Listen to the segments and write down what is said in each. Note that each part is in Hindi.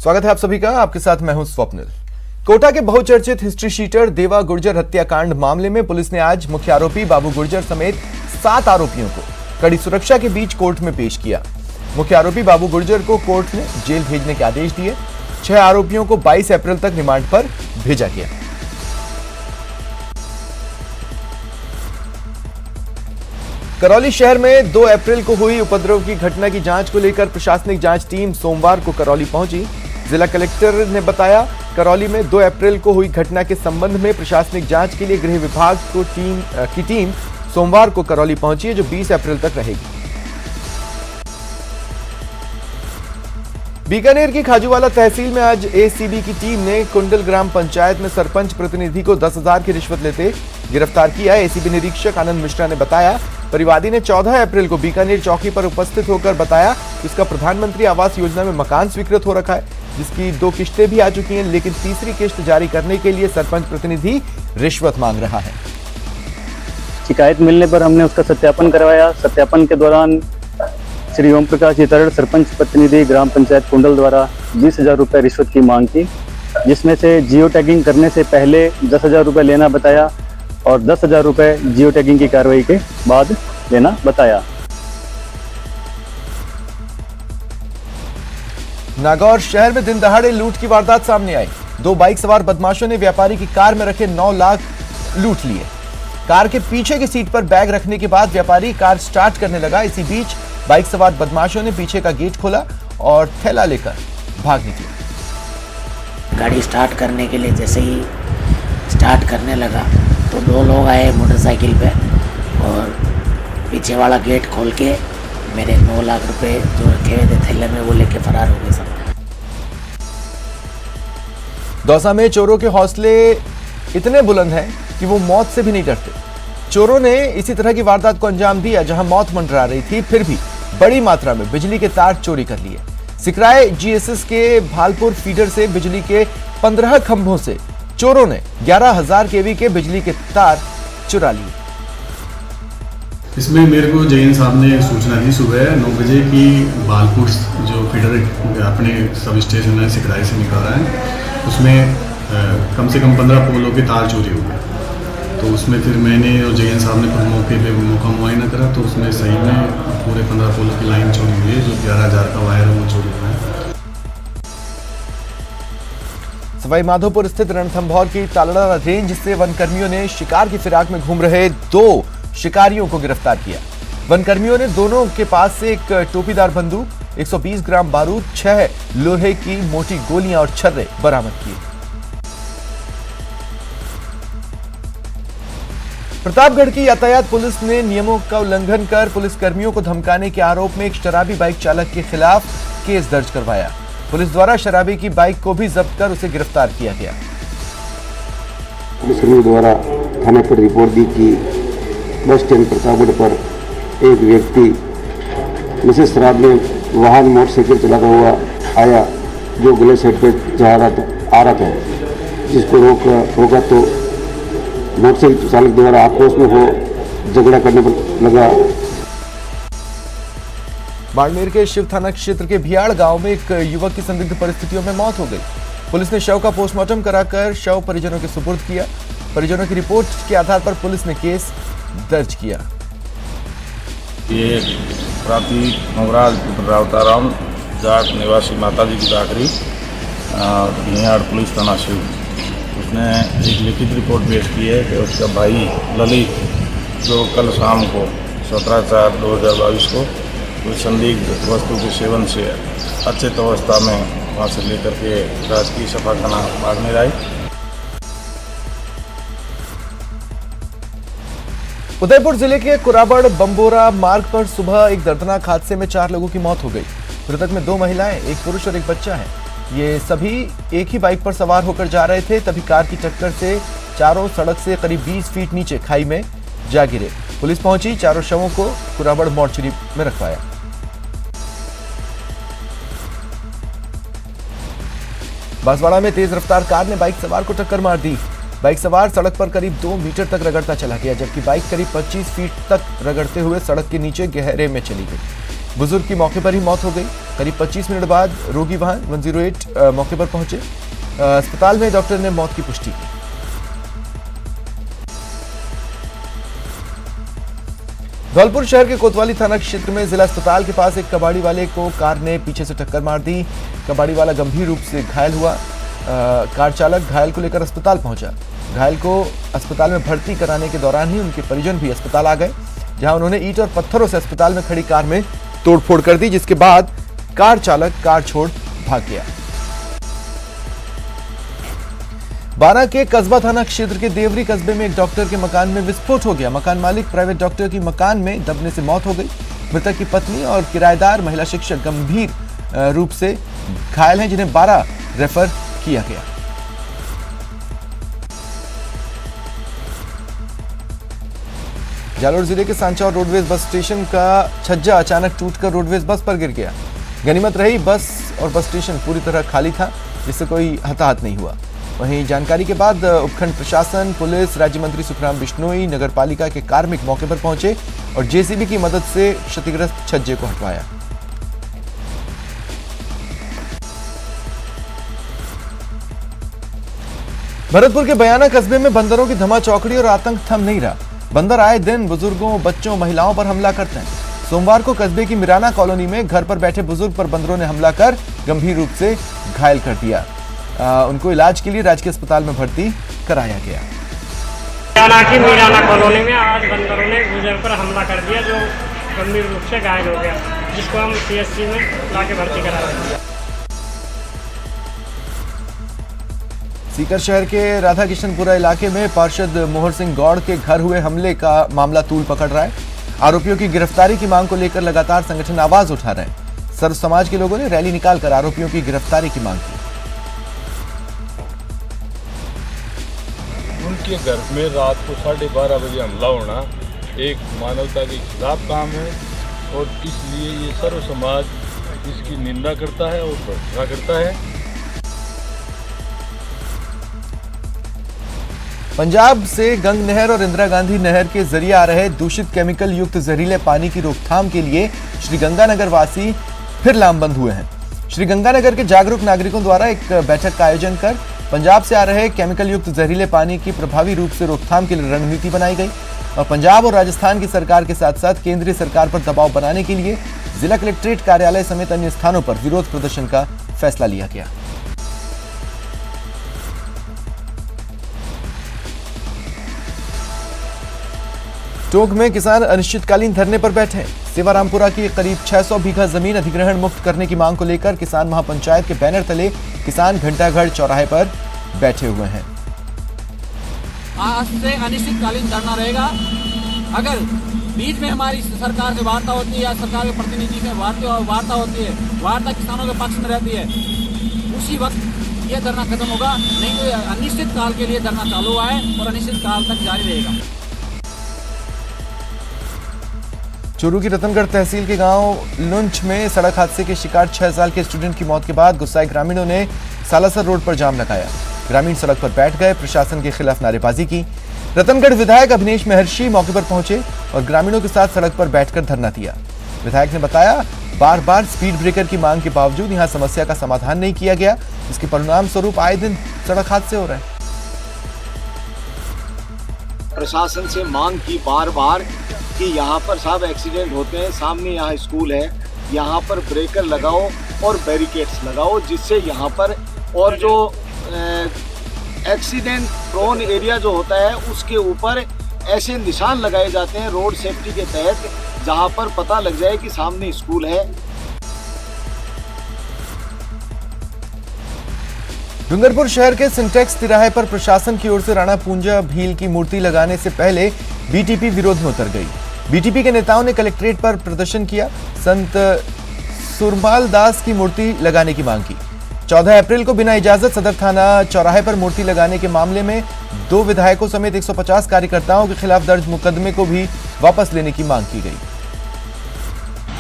स्वागत है आप सभी का। आपके साथ मैं हूं स्वप्निल। कोटा के बहुचर्चित हिस्ट्री शीटर देवा गुर्जर हत्याकांड मामले में पुलिस ने आज मुख्य आरोपी बाबू गुर्जर समेत 7 आरोपियों को कड़ी सुरक्षा के बीच कोर्ट में पेश किया। मुख्य आरोपी बाबू गुर्जर को कोर्ट ने जेल भेजने के आदेश दिए। 6 आरोपियों को 22 अप्रैल तक रिमांड पर भेजा गया। करौली शहर में 2 अप्रैल को हुई उपद्रव की घटना की जांच को लेकर प्रशासनिक जांच टीम सोमवार को करौली पहुंची। जिला कलेक्टर ने बताया, करौली में 2 अप्रैल को हुई घटना के संबंध में प्रशासनिक जांच के लिए गृह विभाग की टीम सोमवार को करौली पहुंची है, जो 20 अप्रैल तक रहेगी। बीकानेर की खाजूवाला तहसील में आज एसीबी की टीम ने कुंडल ग्राम पंचायत में सरपंच प्रतिनिधि को 10,000 की रिश्वत लेते गिरफ्तार किया। एसीबी निरीक्षक आनंद मिश्रा ने बताया, परिवादी ने 14 अप्रैल को बीकानेर चौकी पर उपस्थित होकर बताया कि उसका प्रधानमंत्री आवास योजना में मकान स्वीकृत हो रखा है, जिसकी 2 किश्तें भी आ चुकी हैं, लेकिन तीसरी किश्त जारी करने के लिए सरपंच प्रतिनिधि रिश्वत मांग रहा है। शिकायत मिलने पर हमने उसका सत्यापन करवाया। सत्यापन के दौरान श्री ओम प्रकाश चितरड़ सरपंच प्रतिनिधि ग्राम पंचायत कुंडल द्वारा 20,000 रुपये रिश्वत की मांग की, जिसमें से जियो टैगिंग करने से पहले 10,000 रुपये लेना बताया और 10,000 रुपये जियो टैगिंग की कार्रवाई के बाद लेना बताया। नागौर शहर में दिन दहाड़े लूट की वारदात सामने आई। 2 बाइक सवार बदमाशों ने व्यापारी की कार में रखे 9 लाख लूट लिए। कार के पीछे की सीट पर बैग रखने के बाद व्यापारी कार स्टार्ट करने लगा। इसी बीच बाइक सवार बदमाशों ने पीछे का गेट खोला और थैला लेकर भाग निकले। गाड़ी स्टार्ट करने के लिए जैसे ही स्टार्ट करने लगा तो 2 लोग आए मोटरसाइकिल पे और पीछे वाला गेट खोल के मेरे 9 लाख रुपए जो रखे हुए थे थैले में वो लेके फरार हो गए सब। दौसा में चोरों के हौसले इतने बुलंद हैं कि वो मौत से भी नहीं डरते। चोरों ने इसी तरह की वारदात को अंजाम दिया जहां मौत मंडरा रही थी, फिर भी बड़ी मात्रा में बिजली के तार चोरी कर लिए। सिकराय जीएसएस के भालपुर फीडर से बिजली के 15 खंभों से चोरों ने 11,000 केवी के बिजली के तार चुरा लिए। इसमें मेरे को जैन साहब ने सूचना दी सुबह 9 बजे की भालपुर जो फीडर अपने सब स्टेशन है सिकराय से निकल रहा है, उसमें कम से कम 15 पोलों के तार चोरी हो गए। तो उसमें फिर मैंने और जैन साहब ने खुद मौके पे मौका मुआयना करा तो उसमें सही में पूरे 15 पोलों की लाइन चोरी हुई है, जो 11,000 का वायर है वो चोरी हुआ है। सवाई माधोपुर स्थित रणथंभौर की तालड़ा रेंज से वनकर्मियों ने शिकार की फिराक में घूम रहे 2 शिकारियों को गिरफ्तार किया। वनकर्मियों ने दोनों के पास से एक टोपीदार बंदूक, 120 ग्राम बारूद, 6 लोहे की मोटी गोलियां और छर्रे बरामद किए। प्रतापगढ़ की यातायात पुलिस ने नियमों का उल्लंघन कर पुलिसकर्मियों को धमकाने के आरोप में एक शराबी बाइक चालक के खिलाफ केस दर्ज करवाया। पुलिस द्वारा शराबी की बाइक को भी जब्त कर उसे गिरफ्तार किया गया। पुलिसकर्मियों द्वारा थाने पर रिपोर्ट दी कि बस स्टैंड प्रतापगढ़ पर एक व्यक्ति नशे शराब में वाहन मोटरसाइकिल चलाता हुआ आया, जो गलत साइड पर आ रहा था, जिसको रोका तो मोटरसाइकिल चालक द्वारा आक्रोश में हो झगड़ा करने पर लगा। बाड़मेर के शिव थाना क्षेत्र के भियाड़ गांव में एक युवक की संदिग्ध परिस्थितियों में मौत हो गई। पुलिस ने शव का पोस्टमार्टम कराकर शव परिजनों के सुपुर्द किया। परिजनों की रिपोर्ट के आधार पर पुलिस ने केस दर्ज किया। ये प्रांति नवराज रावताराम जाट निवासी माताजी की दाकरी भियाड़ पुलिस थाना शिव, उसने एक लिखित रिपोर्ट पेश की है कि उसका भाई ललित, जो कल शाम को 17/4/2022 को कोई संदिग्ध वस्तु के सेवन से अचेत अवस्था में वहाँ से लेकर के राजकीय छापाखाना बाड़मेर आई। उदयपुर जिले के कुराबड़ बम्बोरा मार्ग पर सुबह एक दर्दनाक हादसे में 4 लोगों की मौत हो गई। मृतक में 2 महिलाएं, एक पुरुष और एक बच्चा है। ये सभी एक ही बाइक पर सवार होकर जा रहे थे, तभी कार की टक्कर से चारों सड़क से करीब 20 फीट नीचे खाई में जा गिरे। पुलिस पहुंची, चारों शवों को कुराबड़ मोर्चरी में रखवाया। बांसवाड़ा में तेज रफ्तार कार ने बाइक सवार को टक्कर मार दी। बाइक सवार सड़क पर करीब 2 मीटर तक रगड़ता चला गया, जबकि बाइक करीब 25 फीट तक रगड़ते हुए सड़क के नीचे गहरे में चली गई। बुजुर्ग की मौके पर ही मौत हो गई। करीब 25 मिनट बाद रोगी वाहन 108 मौके पर पहुंचे। अस्पताल में डॉक्टर ने मौत की पुष्टि की। धौलपुर शहर के कोतवाली थाना क्षेत्र में जिला अस्पताल के पास एक कबाड़ी वाले को कार ने पीछे से टक्कर मार दी। कबाड़ी वाला गंभीर रूप से घायल हुआ। कार चालक घायल को लेकर अस्पताल पहुंचा। घायल को अस्पताल में भर्ती कराने के दौरान ही उनके परिजन भी अस्पताल आ गए, जहां उन्होंने ईंट और पत्थरों से अस्पताल में खड़ी कार में तोड़फोड़ कर दी, जिसके बाद कार चालक कार छोड़ भाग गया। बारा के कस्बा थाना क्षेत्र के देवरी कस्बे में एक डॉक्टर के मकान में विस्फोट हो गया। मकान मालिक प्राइवेट डॉक्टर की मकान में दबने से मौत हो गई। मृतक की पत्नी और किराएदार महिला शिक्षक गंभीर रूप से घायल हैं, जिन्हें बारा रेफर किया गया। जालोर जिले के सांचौर रोडवेज बस स्टेशन का छज्जा अचानक टूटकर रोडवेज बस पर गिर गया। गनीमत रही बस और बस स्टेशन पूरी तरह खाली था, जिससे कोई हताहत नहीं हुआ। वहीं जानकारी के बाद उपखंड प्रशासन, पुलिस, राज्य मंत्री सुखराम बिश्नोई, नगर पालिका के कार्मिक मौके पर पहुंचे और जेसीबी की मदद से क्षतिग्रस्त छज्जे को हटवाया। भरतपुर के बयाना कस्बे में बंदरों की धमाचौकड़ी और आतंक थम नहीं रहा। बंदर आए दिन बुजुर्गों, बच्चों, महिलाओं पर हमला करते हैं। सोमवार को कस्बे की मिराना कॉलोनी में घर पर बैठे बुजुर्ग पर बंदरों ने हमला कर गंभीर रूप से घायल कर दिया। उनको इलाज के लिए राजकीय अस्पताल में भर्ती कराया गया। मिराना कॉलोनी में आज बंदरों ने बुजुर्ग पर हमला कर दिया, जो गंभीर रूप से घायल हो गया, जिसको हम सीएचसी में लाके भर्ती कराया। सीकर शहर के राधा किशनपुरा इलाके में पार्षद मोहर सिंह गौड़ के घर हुए हमले का मामला तूल पकड़ रहा है। आरोपियों की गिरफ्तारी की मांग को लेकर लगातार संगठन आवाज उठा रहे हैं। सर्व समाज के लोगों ने रैली निकालकर आरोपियों की गिरफ्तारी की मांग की। उनके घर में रात को 12:30 बजे हमला होना एक मानवता के खिलाफ काम है और इसलिए ये सर्व समाज इसकी निंदा करता है और भर्त्सना करता है। पंजाब से गंग नहर और इंदिरा गांधी नहर के जरिए आ रहे दूषित केमिकल युक्त जहरीले पानी की रोकथाम के लिए श्रीगंगानगर वासी फिर लामबंद हुए हैं। श्रीगंगानगर के जागरूक नागरिकों द्वारा एक बैठक का आयोजन कर पंजाब से आ रहे केमिकल युक्त जहरीले पानी की प्रभावी रूप से रोकथाम के लिए रणनीति बनाई गई और पंजाब और राजस्थान की सरकार के साथ साथ केंद्रीय सरकार पर दबाव बनाने के लिए जिला कलेक्ट्रेट कार्यालय समेत अन्य स्थानों पर विरोध प्रदर्शन का फैसला लिया गया। टोंक में किसान अनिश्चितकालीन धरने पर बैठे हैं। सेवारामपुरा की करीब 600 बीघा जमीन अधिग्रहण मुक्त करने की मांग को लेकर किसान महापंचायत के बैनर तले किसान घंटाघर चौराहे पर बैठे हुए हैं। आज से अनिश्चितकालीन धरना रहेगा। अगर बीच में हमारी सरकार से वार्ता होती है या सरकार के प्रतिनिधि से वार्ता होती है, वार्ता किसानों के पक्ष में रहती है, उसी वक्त यह धरना खत्म होगा। नहीं तो अनिश्चित काल के लिए धरना चालू हुआ है और अनिश्चित काल तक जारी रहेगा। चूरू की रतनगढ़ तहसील के गांव लुंच में सड़क हादसे के शिकार 6 साल के स्टूडेंट की मौत के बाद गुस्साए ग्रामीणों ने सालासर रोड पर जाम लगाया। ग्रामीण सड़क पर बैठ गए, प्रशासन के खिलाफ नारेबाजी की। रतनगढ़ विधायक अभिनेश महर्षि मौके पर पहुंचे और ग्रामीणों के साथ सड़क पर बैठकर धरना दिया। विधायक ने बताया, बार बार स्पीड ब्रेकर की मांग के बावजूद यहां समस्या का समाधान नहीं किया गया, जिसके परिणाम स्वरूप आए दिन सड़क हादसे हो रहे हैं। प्रशासन से मांग की बार बार कि यहाँ पर साहब एक्सीडेंट होते हैं, सामने यहाँ स्कूल है, यहाँ पर ब्रेकर लगाओ और बैरिकेड्स लगाओ, जिससे यहाँ पर और जो एक्सीडेंट प्रोन एरिया जो होता है उसके ऊपर ऐसे निशान लगाए जाते हैं रोड सेफ्टी के तहत, जहाँ पर पता लग जाए कि सामने स्कूल है। डूंगरपुर शहर के सिंटेक्स तिराहे पर प्रशासन की ओर से राणा पूंजा भील की मूर्ति लगाने से पहले बीटीपी विरोध में उतर गई। बीटीपी के नेताओं ने कलेक्ट्रेट पर प्रदर्शन किया, संत सुरमाल दास की मूर्ति लगाने की मांग की। 14 अप्रैल को बिना इजाजत सदर थाना चौराहे पर मूर्ति लगाने के मामले में 2 विधायकों समेत 150 कार्यकर्ताओं के खिलाफ दर्ज मुकदमे को भी वापस लेने की मांग की गई।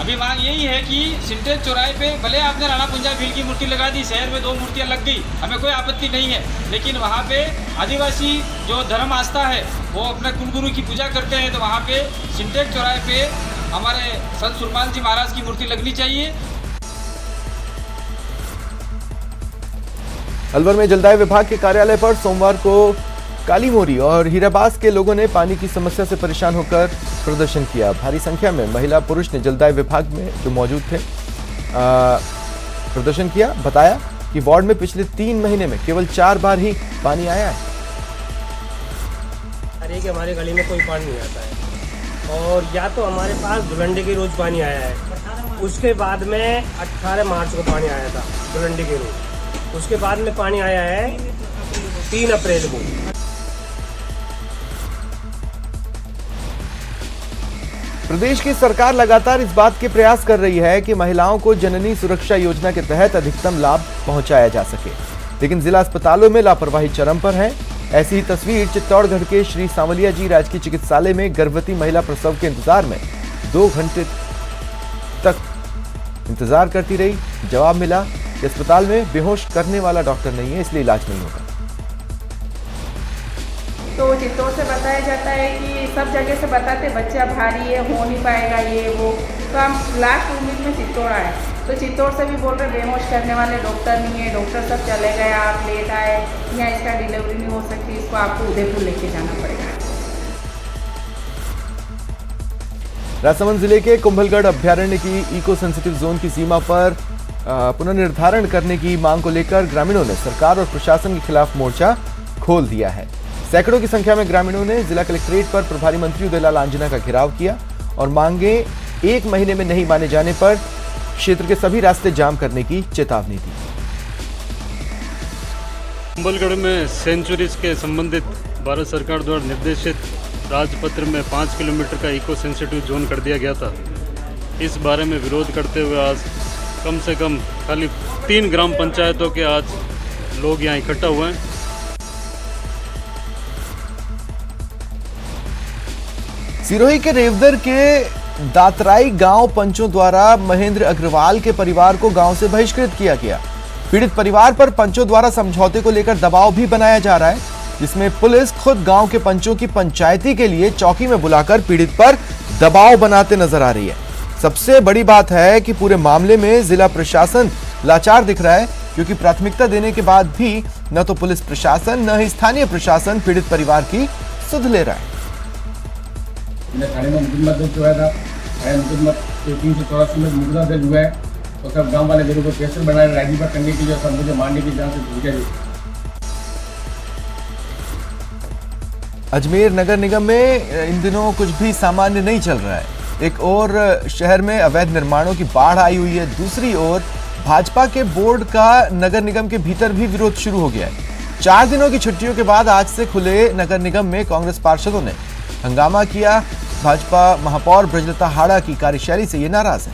अभी मांग यही है कि सिंटेक्स चौराहे पे भले आपने राणा पूंजा भील की मूर्ति लगा दी, शहर में 2 मूर्तियां लग गई, हमें कोई आपत्ति नहीं है, लेकिन वहाँ पे आदिवासी जो धर्म आस्था है वो अपने कुलगुरु की पूजा करते हैं, तो वहाँ पे सिंटेक्स चौराहे पे हमारे संत सुरमान जी महाराज की मूर्ति लगनी चाहिए। अलवर में जलदाय विभाग के कार्यालय पर सोमवार को काली मोरी और हीराबास के लोगों ने पानी की समस्या से परेशान होकर प्रदर्शन किया। भारी संख्या में महिला पुरुष ने जलदाय विभाग में जो मौजूद थे प्रदर्शन किया। बताया कि वार्ड में पिछले 3 महीने में केवल 4 बार ही पानी आया है। अरे कि हमारे गली में कोई पानी नहीं आता है, और या तो हमारे पास धुलंडी के रोज पानी आया है, उसके बाद में 18 मार्च को पानी आया था धुलंडी के रोज, उसके बाद में पानी आया है 3 अप्रैल को। प्रदेश की सरकार लगातार इस बात के प्रयास कर रही है कि महिलाओं को जननी सुरक्षा योजना के तहत अधिकतम लाभ पहुंचाया जा सके, लेकिन जिला अस्पतालों में लापरवाही चरम पर है। ऐसी ही तस्वीर चित्तौड़गढ़ के श्री सांवलिया जी राजकीय चिकित्सालय में गर्भवती महिला प्रसव के इंतजार में 2 घंटे तक इंतजार करती रही। जवाब मिला कि अस्पताल में बेहोश करने वाला डॉक्टर नहीं है, इसलिए इलाज नहीं होगा। तो चित्तौड़ से बताया जाता है कि सब जगह से बताते बच्चा भारी है, हो नहीं पाएगा ये वो, तो हम लास्ट उम्मीद में चित्तौड़ आए, तो चित्तौड़ से भी बोल रहे बेहोश करने वाले डॉक्टर नहीं है, डॉक्टर सब चले गए, आप लेट आए, यहाँ इसका डिलीवरी नहीं हो सकती, इसको आपको उदयपुर लेके जाना पड़ेगा। राजसमंद जिले के कुंभलगढ़ अभ्यारण्य की इको सेंसिटिव जोन की सीमा पर पुनर्निर्धारण करने की मांग को लेकर ग्रामीणों ने सरकार और प्रशासन के खिलाफ मोर्चा खोल दिया है। सैकड़ों की संख्या में ग्रामीणों ने जिला कलेक्ट्रेट पर प्रभारी मंत्री उदयलाल आंजना का घेराव किया और मांगे 1 महीने में नहीं माने जाने पर क्षेत्र के सभी रास्ते जाम करने की चेतावनी दी। कुंभलगढ़ में सेंचुरीज के संबंधित भारत सरकार द्वारा निर्देशित राजपत्र में 5 किलोमीटर का इको सेंसिटिव जोन कर दिया गया था। इस बारे में विरोध करते हुए आज कम से कम खाली 3 ग्राम पंचायतों के आज लोग यहाँ इकट्ठा हुए हैं। सिरोही के रेवदर के दातराई गांव पंचों द्वारा महेंद्र अग्रवाल के परिवार को गांव से बहिष्कृत किया गया। पीड़ित परिवार पर पंचों द्वारा समझौते को लेकर दबाव भी बनाया जा रहा है, जिसमें पुलिस खुद गांव के पंचों की पंचायती के लिए चौकी में बुलाकर पीड़ित पर दबाव बनाते नजर आ रही है। सबसे बड़ी बात है कि पूरे मामले में जिला प्रशासन लाचार दिख रहा है, क्योंकि प्राथमिकता देने के बाद भी न तो पुलिस प्रशासन न ही स्थानीय प्रशासन पीड़ित परिवार की सुध ले रहा है। मैंने थाने में मुकदमा दर्ज हुआ था, मुकदमा 384 में मुकदमा दर्ज हुआ है, तो सब गांव वाले मेरे को प्रेशर बनाए राजीपा करने के लिए, सब मुझे मारने की जान से धमकियां दी। अजमेर नगर निगम में इन दिनों कुछ भी सामान्य नहीं चल रहा है। एक और शहर में अवैध निर्माणों की बाढ़ आई हुई है, दूसरी ओर भाजपा के बोर्ड का नगर निगम के भीतर भी विरोध शुरू हो गया है। 4 दिनों की छुट्टियों के बाद आज से खुले नगर निगम में कांग्रेस पार्षदों ने हंगामा किया। भाजपा महापौर ब्रजलता हाड़ा की कार्यशैली से ये नाराज है।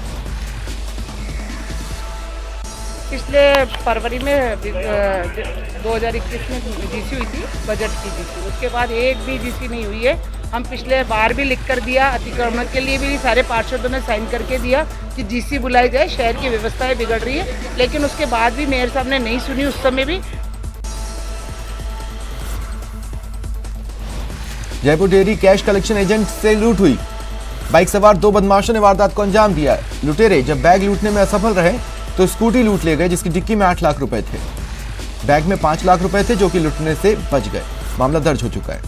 पिछले फरवरी में 2021 में जीसी हुई थी, बजट की जीसी, उसके बाद एक भी जीसी नहीं हुई है। हम पिछले बार भी लिख कर दिया, अतिक्रमण के लिए भी सारे पार्षदों ने साइन करके दिया कि जीसी बुलाई जाए, शहर की व्यवस्थाएं बिगड़ रही है, लेकिन उसके बाद भी मेयर साहब ने नहीं सुनी उस समय भी। Jaipur dairy cash collection agent से लूट हुई। बाइक सवार 2 बदमाशों ने वारदात को अंजाम दिया। लुटेरे जब बैग लूटने में असफल रहे तो स्कूटी लूट ले गए, जिसकी डिक्की में 8 लाख रुपए थे। बैग में 5 लाख रुपए थे, जो कि लूटने से बच गए। मामला दर्ज हो चुका है।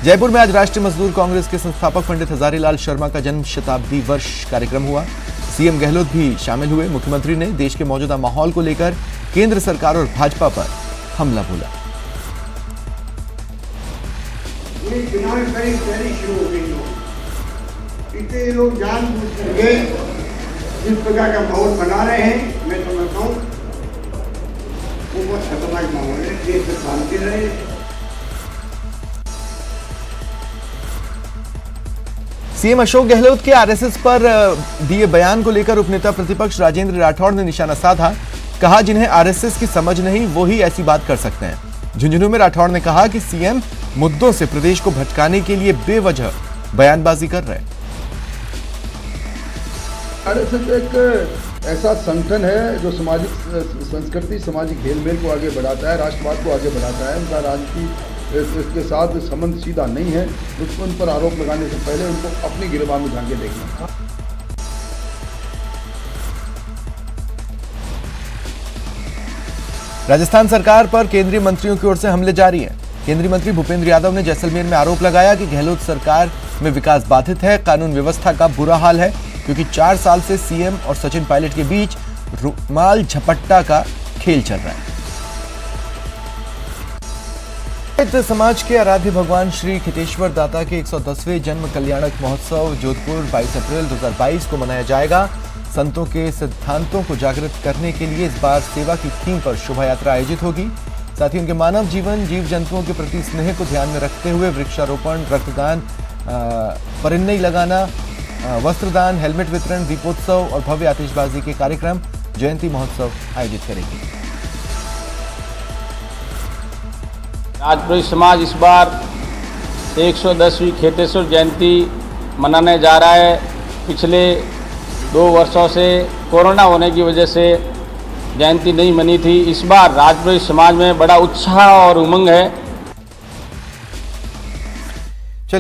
जयपुर में आज राष्ट्रीय मजदूर कांग्रेस के संस्थापक पंडित हजारीलाल शर्मा का जन्म शताब्दी वर्ष कार्यक्रम हुआ। सीएम गहलोत भी शामिल हुए। मुख्यमंत्री ने देश के मौजूदा माहौल को लेकर केंद्र सरकार और भाजपा पर हमला बोला। इतने लोग जानबूझ करके जिस प्रकार का माहौल बना रहे हैं, मैं समझता हूँ वो बहुत खतरनाक माहौल है। देश में शांति रहे। सीएम अशोक गहलोत के आरएसएस पर दिए बयान को लेकर उपनेता प्रतिपक्ष राजेंद्र राठौड़ ने निशाना साधा। कहा, जिन्हें आरएसएस की समझ नहीं वो ही ऐसी बात कर सकते हैं। झुंझुनू में राठौड़ ने कहा कि सीएम मुद्दों से प्रदेश को भटकाने के लिए बेवजह बयानबाजी कर रहे हैं। आरएसएस एक ऐसा संगठन है जो सामाजिक संस्कृति, सामाजिक घेल मेल को आगे बढ़ाता है, राष्ट्रवाद को आगे बढ़ाता है। उनका राजनीति इसके साथ संबंध सीधा नहीं है। दुश्मन पर आरोप लगाने से पहले उनको अपनी गिरबान में झांके देखना। राजस्थान सरकार पर केंद्रीय मंत्रियों की ओर से हमले जारी हैं। केंद्रीय मंत्री भूपेंद्र यादव ने जैसलमेर में आरोप लगाया कि गहलोत सरकार में विकास बाधित है, कानून व्यवस्था का बुरा हाल है, क्योंकि 4 साल से सीएम और सचिन पायलट के बीच रुमाल झपट्टा का खेल चल रहा है। समाज के आराध्य भगवान श्री खितेश्वर दाता के 110वें जन्म कल्याणक महोत्सव जोधपुर 22 अप्रैल 2022 को मनाया जाएगा। संतों के सिद्धांतों को जागृत करने के लिए इस बार सेवा की थीम पर शोभा यात्रा आयोजित होगी। साथ ही उनके मानव जीवन, जीव जंतुओं के प्रति स्नेह को ध्यान में रखते हुए वृक्षारोपण, रक्तदान, परिन्नई लगाना, वस्त्रदान, हेलमेट वितरण, दीपोत्सव और भव्य आतिशबाजी के कार्यक्रम जयंती महोत्सव आयोजित करेगी। राजपुरी समाज इस बार 110वीं खेतेश्वर जयंती मनाने जा रहा है। पिछले 2 वर्षों से कोरोना होने की वजह से जयंती नहीं मनी थी। इस बार राजपुरी समाज में बड़ा उत्साह और उमंग है।